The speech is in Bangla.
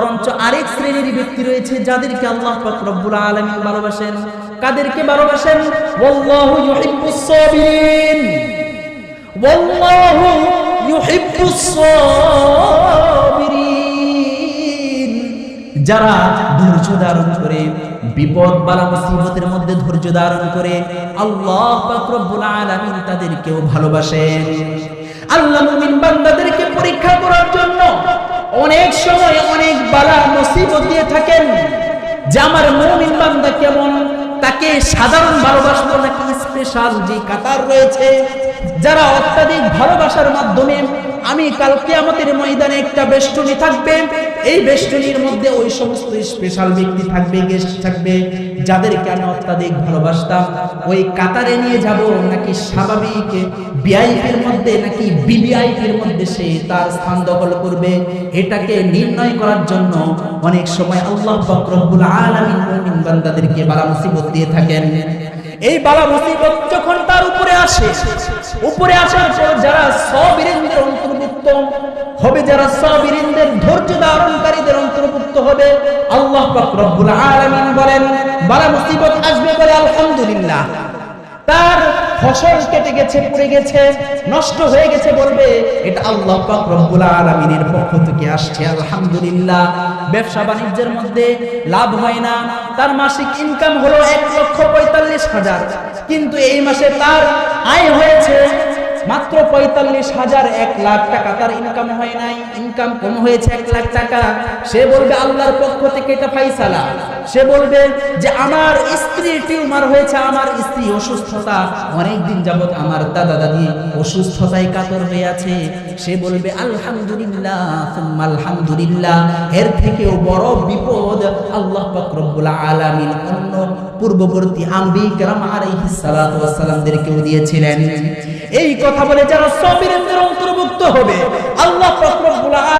বরঞ্চ আরেক শ্রেণীর ব্যক্তি রয়েছে যাদেরকে আল্লাহ পাক রব্বুল আলামিন ভালোবাসেন। কাদেরকে ভালোবাসেন? ওয়াল্লাহু ইউহিব্বুস সাবিরিন, ওয়াল্লাহু ইউহিব্বুস সাবিরিন। যারা ধৈর্য ধারণ করে, বিপদ বালা মুসিবতের মধ্যে ধৈর্য ধারণ করে, আল্লাহ পাক রব্বুল আলামিন তাদেরকেও ভালোবাসেন। আল্লাহ মুমিন বান্দাদেরকে পরীক্ষা করার জন্য অনেক সময় অনেক বালা মুসিবত দিয়ে থাকেন যে আমার মুমিন বান্দা কেমন, তাকে সাধারণ ভালোবাসবো নাকি স্পেশাল যে কাতার রয়েছে, যারা অত্যাধিক ভালোবাসার মাধ্যমে আমি কাল কিয়ামতের ময়দানে একটা বেষ্টনী থাকবে, এই বেষ্টনীর মধ্যে ওই সমস্ত স্পেশাল ব্যক্তি থাকবে, গেস্ট থাকবে, যাদেরকে আমি অত্যাধিক ভালোবাসতাম, ওই কাতারে নিয়ে যাব নাকি স্বাভাবিক ভিআইপির মধ্যে নাকি ভিভিআইপির মধ্যে সে তার স্থান দখল করবে, এটাকে নির্ণয় করার জন্য অনেক সময় আল্লাহ পাক রব্বুল আলামিন মুমিন বান্দাদেরকে বালা মুসিবত দিয়ে থাকেন। এই বালা মুসিবত যখন তার উপরে আসে, উপরে আসার পর যারা সাবিরিনদের অন্তর্ভুক্ত হবে, যারা সাবিরিনদের ধৈর্য ধারণকারীদের অন্তর্ভুক্ত হবে, আল্লাহ পাক রব্বুল আলামিন বলেন বালা মুসিবত আসবে বলে আলহামদুলিল্লাহ, তার ফসল কেটে গেছে, পড়ে গেছে, নষ্ট হয়ে গেছে, বলবে এটা আল্লাহ পাক রব্বুল আলামিনের পক্ষ থেকে আসছে, আলহামদুলিল্লাহ। ব্যবসা বাণিজ্যের মধ্যে লাভ হয় না, তার মাসিক ইনকাম হলো 1,45,000, কিন্তু এই মাসে তার আয় হয়েছে মাত্র 45,000, 1 লাখ টাকা তার ইনকাম হয় নাই, ইনকাম কম হয়েছে 1 লাখ টাকা। সে বলবে আল্লাহর পক্ষ থেকে এটা ফাইসালা। সে বলবে যে আমার স্ত্রীর টিউমার হয়েছে, আমার স্ত্রী অসুস্থতা, অনেকদিন যাবত আমার দাদা দাদি অসুস্থতায় কাতর হয়ে আছে। সে বলবে আলহামদুলিল্লাহ সুম্মা আলহামদুলিল্লাহ। এর থেকেও বড় বিপদ আল্লাহ পাক রব্বুল আলামিন অন্য পূর্ববর্তী আম্বিয়া কেরাম আলাইহিস সালাতু ওয়াস সালামদেরকেও দিয়েছিলেন। এই কথা বলে যারা সাবিরিনদের অন্তর্ভুক্ত হবে, আল্লাহ পাক